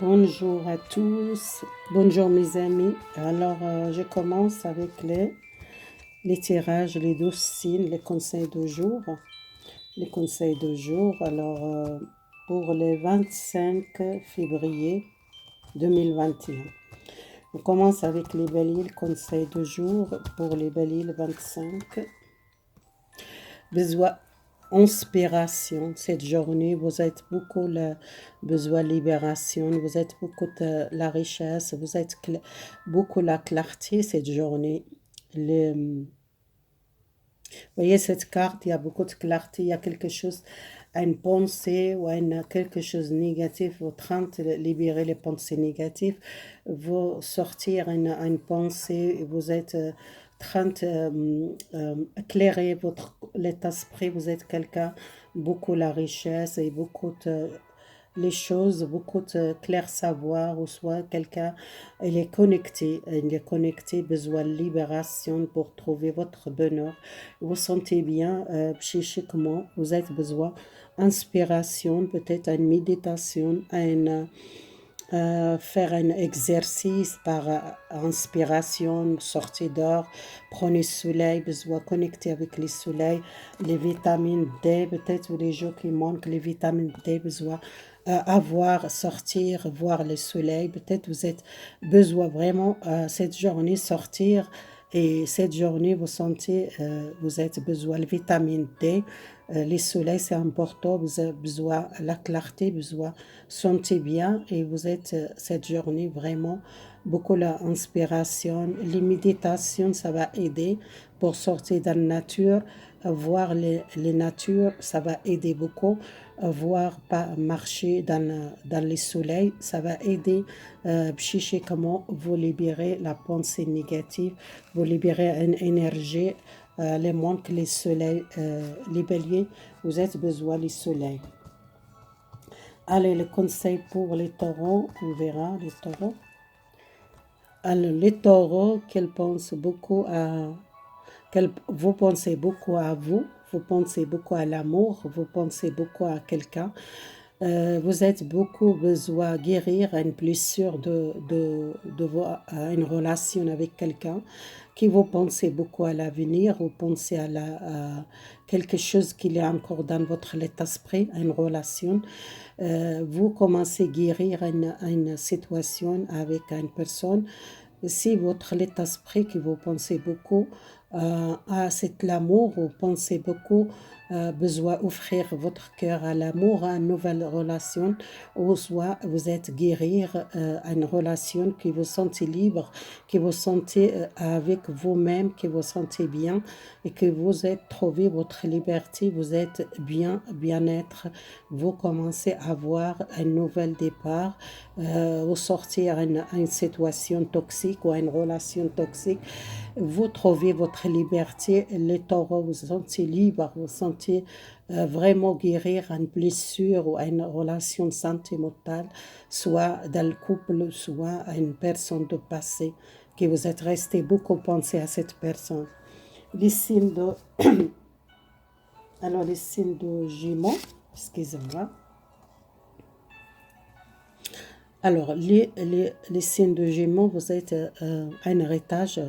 Bonjour à tous, bonjour mes amis. Alors, je commence avec les tirages, les 12 signes, les conseils de jour. Les conseils de jour, alors, pour le 25 février 2021. On commence avec les béliers, le conseil de jour pour les béliers le 25. Besoin inspiration cette journée, vous êtes beaucoup le besoin de libération, vous êtes beaucoup de la richesse, vous êtes beaucoup la clarté cette journée. Vous voyez cette carte, il y a beaucoup de clarté, il y a quelque chose, une pensée ou quelque chose de négatif, vous train de libérer les pensées négatives, vous sortir une pensée, vous êtes train de éclairer votre l'état d'esprit, vous êtes quelqu'un, beaucoup la richesse et beaucoup de les choses, beaucoup de clair savoir, ou soit quelqu'un, il est connecté, besoin de libération pour trouver votre bonheur. Vous sentez bien, psychiquement, vous avez besoin inspiration, peut-être une méditation, faire un exercice par inspiration, sortie dehors, prenez le soleil, besoin connecter avec le soleil, les vitamines D, peut-être les jours qui manquent, les vitamines D, besoin avoir, sortir, voir le soleil, peut-être vous êtes besoin vraiment cette journée sortir et cette journée vous sentez, vous êtes besoin de vitamine D, les soleils c'est important, vous avez besoin de la clarté, besoin sentez bien et vous êtes cette journée vraiment beaucoup l'inspiration, les méditations, ça va aider pour sortir dans la nature, voir les natures, ça va aider beaucoup, voir pas marcher dans le soleil, ça va aider psychiquement, vous libérer la pensée négative, vous libérer une énergie, les manques, les soleils, les béliers, vous avez besoin du soleil. Allez, le conseil pour les taureaux, on verra les taureaux. Alors, les taureaux, vous pensez beaucoup à vous pensez beaucoup à l'amour, vous pensez beaucoup à quelqu'un. Vous êtes beaucoup besoin de guérir une blessure une relation avec quelqu'un qui vous pensez beaucoup à l'avenir, vous pensez à quelque chose qui est encore dans votre état d'esprit, une relation. Vous commencez à guérir une situation avec une personne. Si votre état d'esprit que vous pensez beaucoup à cet amour, vous pensez beaucoup besoin d'offrir votre cœur à l'amour, à une nouvelle relation, ou soit vous êtes guérir une relation qui vous sentez libre, qui vous sentez avec vous-même, qui vous sentez bien et que vous êtes trouvé votre liberté, vous êtes bien-être, vous commencez à avoir un nouvel départ, vous sortir une situation toxique ou une relation toxique, vous trouvez votre liberté, les taureaux, vous vous sentez libre, vous sentez vraiment guérir une blessure ou une relation sentimentale, soit dans le couple, soit à une personne de passé, que vous êtes resté beaucoup penser à cette personne. Les signes de, alors les signes de Gémeaux, excusez-moi. Alors, les signes de Gémeaux, vous êtes un héritage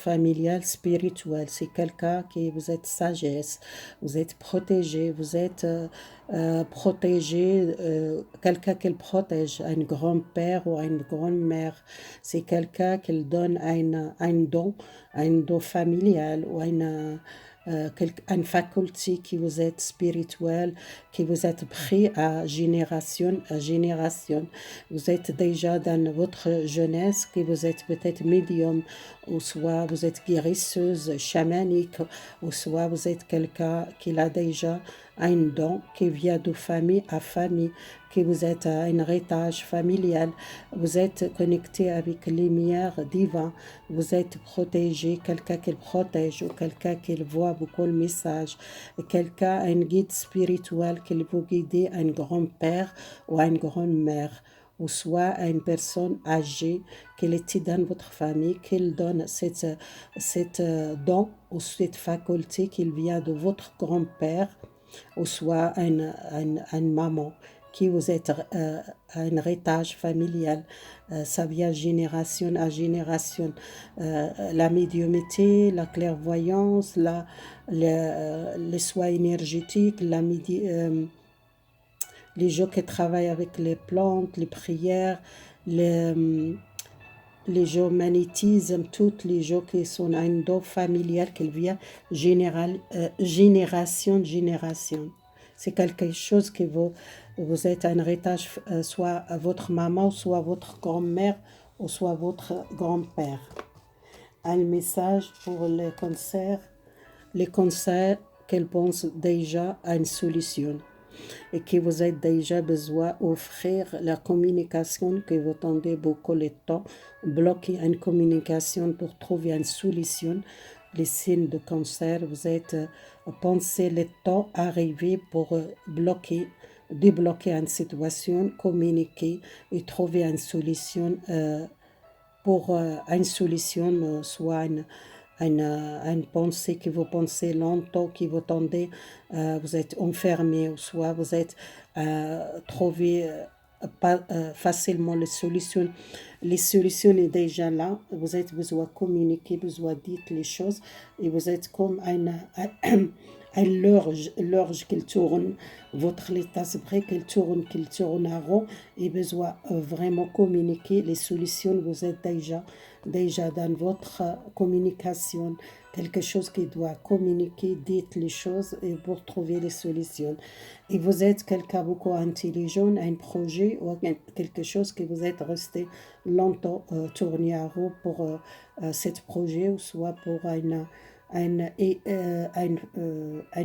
familial, spirituel. C'est quelqu'un qui vous êtes sagesse, vous êtes protégé, vous êtes protégé, quelqu'un qui le protège, un grand-père ou une grand-mère. C'est quelqu'un qui donne un don familial ou une faculté qui vous est spirituelle, qui vous êtes pris à génération à génération. Vous êtes déjà dans votre jeunesse, que vous êtes peut-être médium, ou soit vous êtes guérisseuse, chamanique, ou soit vous êtes quelqu'un qui a déjà un don qui vient de famille à famille, que vous êtes à un héritage familial, vous êtes connecté avec les lumières divines, vous êtes protégé, quelqu'un qui le protège ou quelqu'un qui voit beaucoup le message, quelqu'un, un guide spirituel qui vous guide, un grand-père ou une grand-mère, ou soit à une personne âgée qui était dans votre famille, qu'il donne cette don ou cette faculté qu'il vient de votre grand-père, ou soit une maman qui vous êtes à un héritage familial, ça vient génération à génération. La médiumnité, la clairvoyance, les soins énergétiques, les gens qui travaillent avec les plantes, les prières, les, les gens magnétisme, toutes les gens qui sont à un don familial qui vient génération de génération. C'est quelque chose que vous êtes un héritage, soit à votre maman, soit à votre grand-mère, ou soit à votre grand-père. Un message pour les cancers qu'elles pensent déjà à une solution et que vous avez déjà besoin d'offrir la communication que vous tendez beaucoup le temps, bloquer une communication pour trouver une solution. Les signes de cancer, vous êtes pensé le temps arrivé pour débloquer une situation, communiquer et trouver une solution pour une solution, soit une pensée que vous pensez longtemps, que vous tendez, vous êtes enfermé, ou soit vous êtes trouvé pas facilement les solutions. Les solutions sont déjà là, vous êtes besoin de communiquer, besoin de dire les choses, et vous êtes comme une l'orge qui tourne, votre état d'esprit qui tourne à rond, et besoin vraiment communiquer les solutions, vous êtes déjà dans votre communication, quelque chose qui doit communiquer, dites les choses et pour trouver les solutions. Et vous êtes quelqu'un beaucoup intelligent, un projet ou quelque chose que vous êtes resté longtemps tourné à rond pour ce projet, ou soit pour une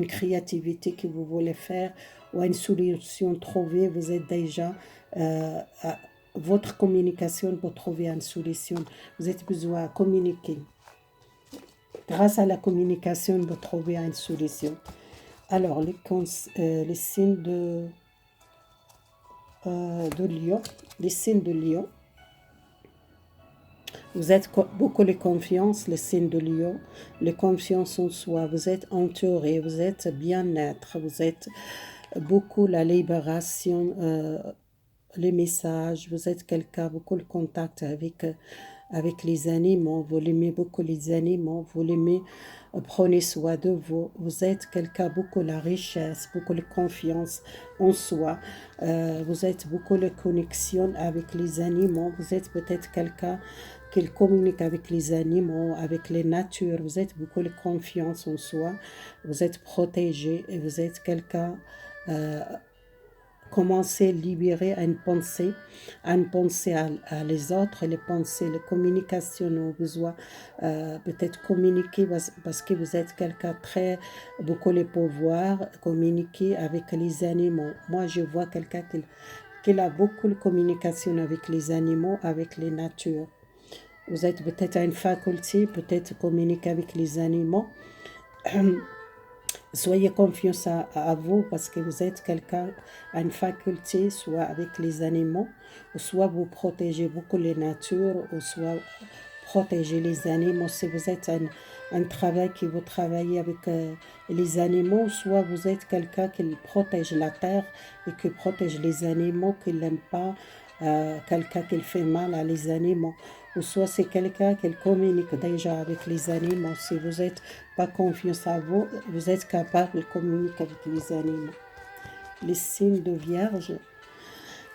créativité que vous voulez faire ou une solution trouvée, vous êtes déjà à votre communication pour trouver une solution. Vous avez besoin de communiquer. Grâce à la communication, vous trouvez une solution. Alors, les signes de Lion, les signes de Lion. Vous êtes beaucoup de confiance, les signes de Lion, les confiance en soi, vous êtes entouré, vous êtes bien-être, vous êtes beaucoup la libération, les messages, vous êtes quelqu'un, beaucoup de contact avec les animaux, vous aimez beaucoup les animaux, vous aimez, prenez soin de vous, vous êtes quelqu'un, beaucoup la richesse, beaucoup de confiance en soi, vous êtes beaucoup de connexion avec les animaux, vous êtes peut-être quelqu'un qui communique avec les animaux, avec les natures, vous êtes beaucoup de confiance en soi, vous êtes protégé et vous êtes quelqu'un, commencer à libérer une pensée à les autres, les pensées, les communications, au besoin peut-être communiquer parce que vous êtes quelqu'un très beaucoup de pouvoir, communiquer avec les animaux. Moi, je vois quelqu'un qui a beaucoup de communication avec les animaux, avec les natures. Vous êtes peut-être à une faculté, peut-être communiquer avec les animaux. Soyez confiance à vous parce que vous êtes quelqu'un à une faculté, soit avec les animaux, ou soit vous protégez beaucoup les natures, ou soit protéger les animaux. Si vous êtes un travail que vous travaillez avec les animaux, soit vous êtes quelqu'un qui protège la terre et qui protège les animaux, qui n'aime pas quelqu'un qui fait mal à les animaux. Ou soit c'est quelqu'un qui communique déjà avec les animaux. Si vous n'êtes pas confiance à vous, vous êtes capable de communiquer avec les animaux. Les signes de Vierge.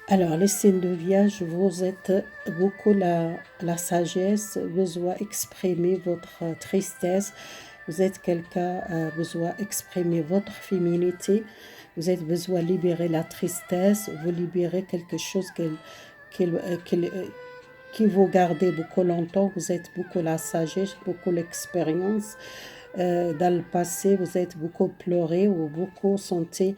Alors, les signes de Vierge, vous êtes beaucoup la sagesse, besoin d'exprimer votre tristesse. Vous êtes quelqu'un besoin d'exprimer votre féminité. Vous êtes besoin de libérer la tristesse, vous libérez quelque chose qui vous gardez beaucoup longtemps. Vous êtes beaucoup la sagesse, beaucoup l'expérience. Dans le passé, vous êtes beaucoup pleuré ou beaucoup senti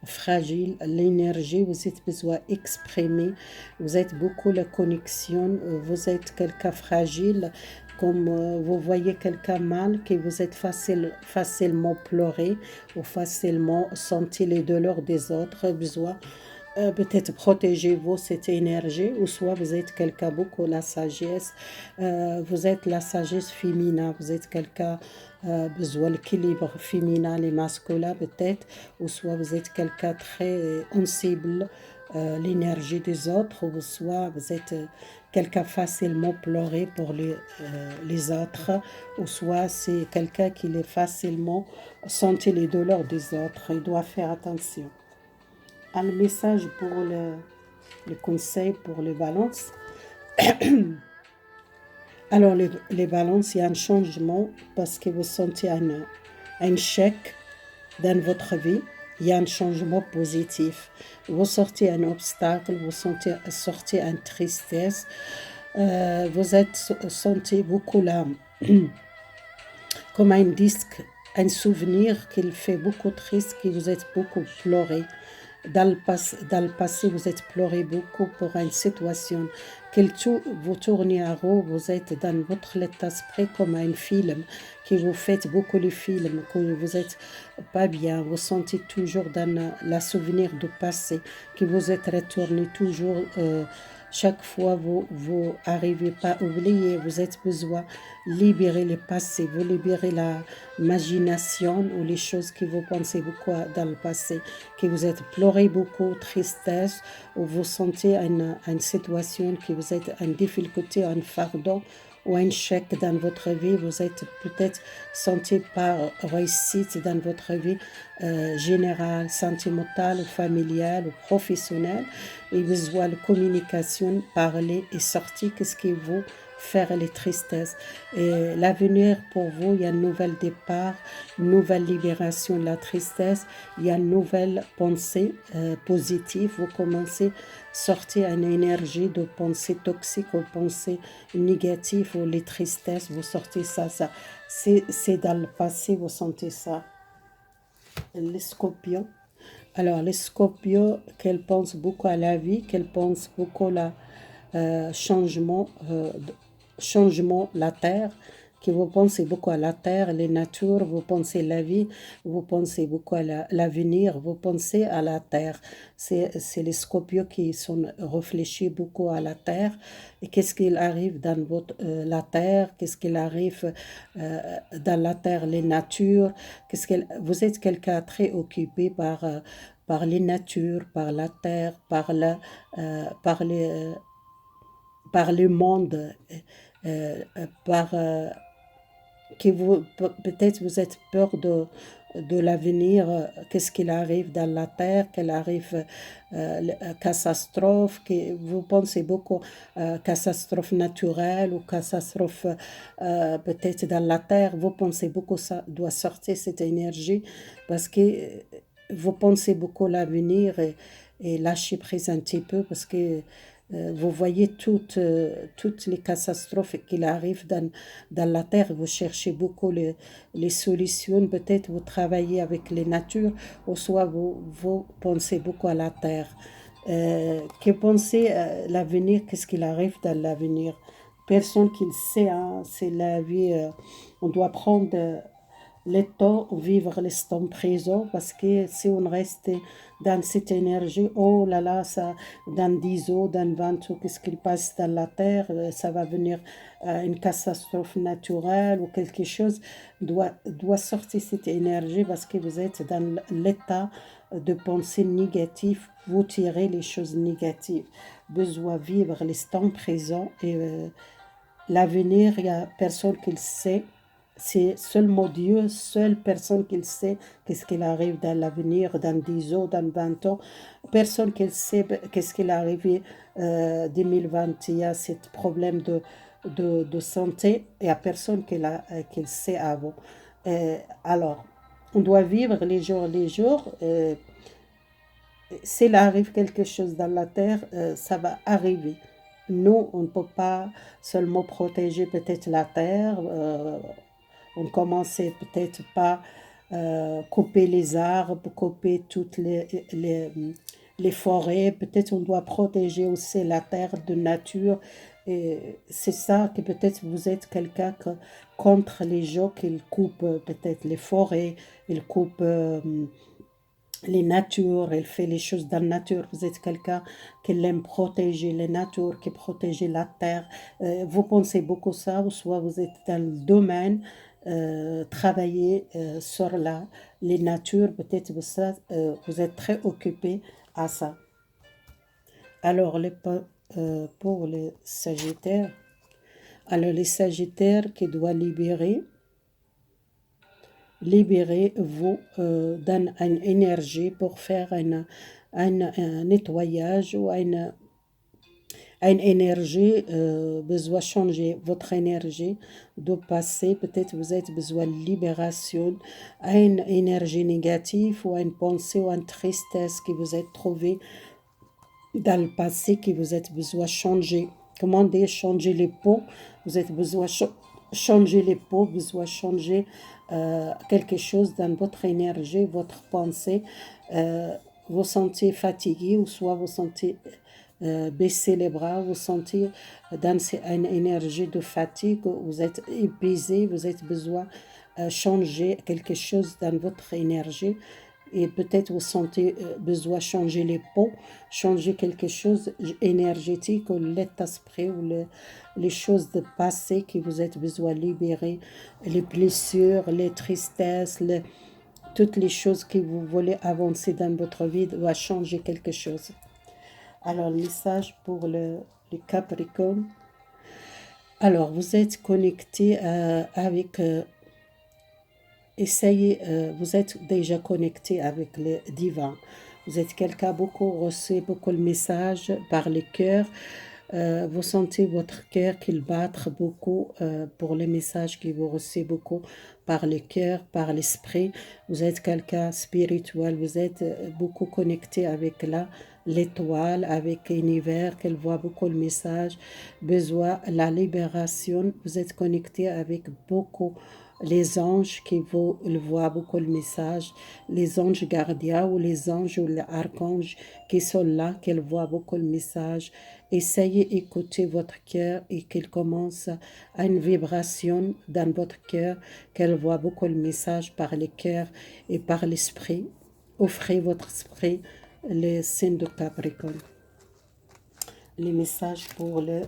fragile, l'énergie, vous êtes besoin d'exprimer, vous êtes beaucoup la connexion, vous êtes quelqu'un fragile, comme vous voyez quelqu'un mal, que vous êtes facilement pleuré ou facilement sentir les douleurs des autres, besoin peut-être protégez-vous cette énergie, ou soit vous êtes quelqu'un beaucoup la sagesse, vous êtes la sagesse féminin, vous êtes quelqu'un besoin l'équilibre féminin et masculin peut-être, ou soit vous êtes quelqu'un très sensible, l'énergie des autres, ou soit vous êtes quelqu'un facilement pleurer pour les autres, ou soit c'est quelqu'un qui est facilement sentir les douleurs des autres. Il doit faire attention. Un message pour le conseil pour les balances. Alors, les balances, il y a un changement parce que vous sentez un chèque dans votre vie. Il y a un changement positif. Vous sortez un obstacle, vous sortez une tristesse. Vous êtes sentez beaucoup là, comme un disque, un souvenir qui fait beaucoup triste, que vous êtes beaucoup pleuré. Dans le passé, vous êtes pleuré beaucoup pour une situation. Vous tournez à rond, vous êtes dans votre état d'esprit comme un film, que vous faites beaucoup les films, que vous êtes pas bien, vous sentez toujours dans la souvenir du passé, que vous êtes retourné toujours. Chaque fois, vous arrivez pas à oublier, vous êtes besoin de libérer le passé, vous libérez la imagination ou les choses que vous pensez beaucoup dans le passé, que vous êtes pleuré beaucoup, tristesse, ou vous sentez une situation que vous êtes en difficulté, un fardeau ou un chèque dans votre vie, vous êtes peut-être senti par réussite dans votre vie générale, sentimentale, ou familiale, ou professionnelle, et besoin de communication, parler et sortir, qu'est-ce qui vous faire les tristesses. Et l'avenir pour vous, il y a un nouvel départ, une nouvelle libération de la tristesse, il y a une nouvelle pensée positive. Vous commencez à sortir une énergie de pensée toxique ou pensée négative ou les tristesses, vous sortez ça. C'est dans le passé, vous sentez ça. Les scorpions. Alors, les scorpions, qu'elles pensent beaucoup à la vie, qu'elles pensent beaucoup à changement, changement, la terre, que vous pensez beaucoup à la terre, les natures, vous pensez à la vie, vous pensez beaucoup à l'avenir, vous pensez à la terre. C'est les scorpions qui sont réfléchis beaucoup à la terre. Et qu'est-ce qu'il arrive dans la terre, qu'est-ce qu'il arrive dans la terre, les natures, vous êtes quelqu'un très occupé par les natures, par la terre, par par le monde, par que vous peut-être vous êtes peur de l'avenir, qu'est-ce qu'il arrive dans la terre, qu'elle arrive catastrophe, que vous pensez beaucoup catastrophe naturelle ou catastrophe peut-être dans la terre, vous pensez beaucoup ça doit sortir cette énergie parce que vous pensez beaucoup l'avenir et lâcher prise un petit peu parce que vous voyez toutes les catastrophes qui arrivent dans la terre, vous cherchez beaucoup les solutions, peut-être vous travaillez avec les natures, ou soit vous pensez beaucoup à la terre. Que pensez l'avenir, qu'est-ce qu'il arrive dans l'avenir? Personne qui le sait, hein, c'est la vie, on doit prendre le temps, vivre l'instant présent, parce que si on reste dans cette énergie, oh là là, ça, dans 10 ans, dans 20 ans, qu'est-ce qui passe dans la terre, ça va venir une catastrophe naturelle ou quelque chose, doit sortir cette énergie parce que vous êtes dans l'état de pensée négative, vous tirez les choses négatives, besoin de vivre l'instant présent et l'avenir, il n'y a personne qui le sait. C'est seulement Dieu, seule personne qui le sait, qu'est-ce qu'il arrive dans l'avenir, dans 10 ans, dans 20 ans. Personne qui le sait, qu'est-ce qu'il est arrivé 2020, il y a ce problème de santé, il n'y a personne qui le sait avant. Alors, on doit vivre les jours. S'il arrive quelque chose dans la terre, ça va arriver. Nous, on ne peut pas seulement protéger peut-être la terre, on commençait peut-être pas couper les arbres, couper toutes les forêts, peut-être on doit protéger aussi la terre de nature. Et c'est ça que peut-être vous êtes quelqu'un contre les gens qui coupent peut-être les forêts, ils coupent les natures, elle fait les choses dans la nature. Vous êtes quelqu'un qui aime protéger les natures, qui protège la terre. Vous pensez beaucoup ça, ou soit vous êtes dans le domaine, travailler sur les natures, peut-être vous êtes très occupé à ça. Alors, pour les Sagittaires, alors les Sagittaires qui doivent libérer vous donne une énergie pour faire un nettoyage ou une énergie, besoin changer votre énergie de passé. Peut-être vous avez besoin de libération, une énergie négative ou une pensée ou une tristesse qui vous est trouvée dans le passé qui vous êtes besoin de changer. Comment dire changer les peaux? Vous êtes besoin de changer les peaux, besoin de changer quelque chose dans votre énergie, votre pensée. Vous sentez fatigué ou soit vous sentez baisser les bras, vous sentez dans une énergie de fatigue, vous êtes épuisé, vous avez besoin de changer quelque chose dans votre énergie et peut-être vous sentez besoin de changer les peaux, changer quelque chose énergétique ou l'état d'esprit ou les choses de passé que vous êtes besoin de libérer, les blessures, les tristesses, toutes les choses que vous voulez avancer dans votre vie doit changer quelque chose. Alors, le message pour le Capricorne. Alors, vous êtes connecté avec essayez, vous êtes déjà connecté avec le divin. Vous êtes quelqu'un beaucoup reçu beaucoup de messages par le cœur. Vous sentez votre cœur qu'il bat beaucoup pour les messages que vous recevez beaucoup par le cœur, par l'esprit. Vous êtes quelqu'un spirituel, vous êtes beaucoup connecté avec l'étoile, avec l'univers, qu'elle voit beaucoup de messages, besoin la libération. Vous êtes connecté avec beaucoup les anges qui vous voient beaucoup le message, les anges gardiens ou les anges ou les archanges qui sont là, qu'elles voient beaucoup le message. Essayez d'écouter votre cœur et qu'il commence à une vibration dans votre cœur, qu'elle voit beaucoup le message par le cœur et par l'esprit. Offrez votre esprit, les signes de Capricorne. Les messages pour les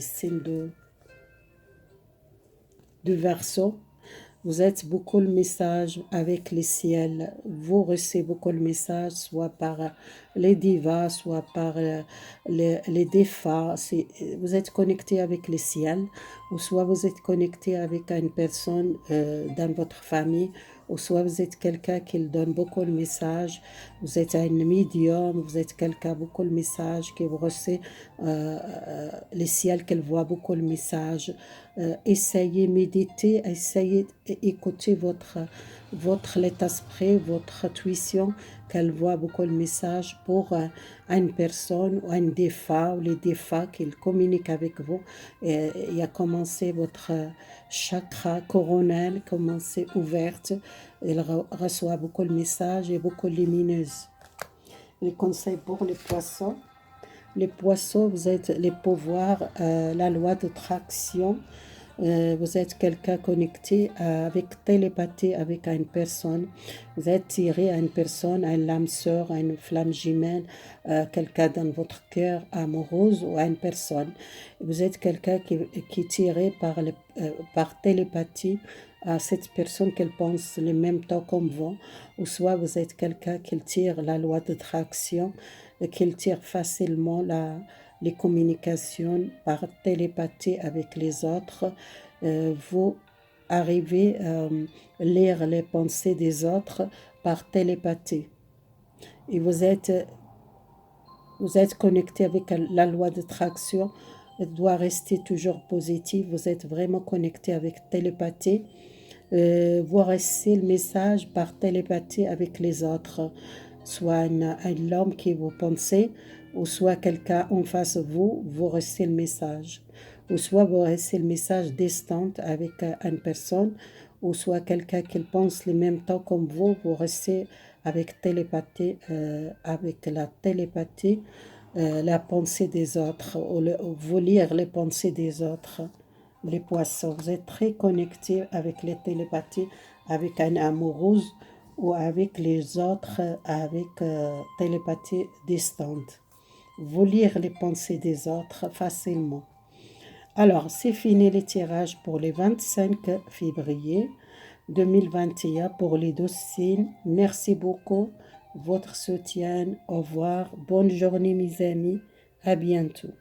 signes de Verseau. Vous êtes beaucoup le message avec les ciels. Vous recevez beaucoup le message, soit par les divas, soit par les défunts. Vous êtes connecté avec les ciels, ou soit vous êtes connecté avec une personne dans votre famille, ou soit vous êtes quelqu'un qui donne beaucoup le message. Vous êtes un médium, vous êtes quelqu'un beaucoup le message, qui vous recevez les ciels, qu'elle voit beaucoup le message. Essayez méditer, essayez écouter votre état d'esprit, votre intuition, qu'elle voit beaucoup le message pour une personne ou un défunt ou les défunts qu'il communique avec vous. Et a commencé votre chakra coronal, commencé ouverte. Elle reçoit beaucoup le message et beaucoup lumineuse. Les conseils pour les poissons. Les poissons, vous êtes les pouvoirs, la loi d'attraction. Vous êtes quelqu'un connecté avec télépathie avec une personne. Vous êtes tiré à une personne, à une lame sœur, à une flamme jumelle, quelqu'un dans votre cœur amoureuse ou à une personne. Vous êtes quelqu'un qui est tiré par télépathie à cette personne qu'elle pense le même temps comme vous, ou soit vous êtes quelqu'un qui tire la loi d'attraction, qui tire facilement les communications par télépathie avec les autres. Vous arrivez à lire les pensées des autres par télépathie. Et vous êtes connecté avec la loi d'attraction. Elle doit rester toujours positive. Vous êtes vraiment connecté avec télépathie. Vous recevez le message par télépathie avec les autres, soit un homme qui vous pensez, ou soit quelqu'un en face de vous, vous recevez le message. Ou soit vous recevez le message distant avec une personne, ou soit quelqu'un qui pense le même temps comme vous recevez avec télépathie, avec la télépathie, la pensée des autres, ou vous lire les pensées des autres. Les poissons, vous êtes très connectés avec les télépathies, avec un amoureuse ou avec les autres, avec télépathie distante. Vous lire les pensées des autres facilement. Alors, c'est fini les tirages pour les 25 février 2021 pour les 12 signes. Merci beaucoup votre soutien. Au revoir. Bonne journée, mes amis. À bientôt.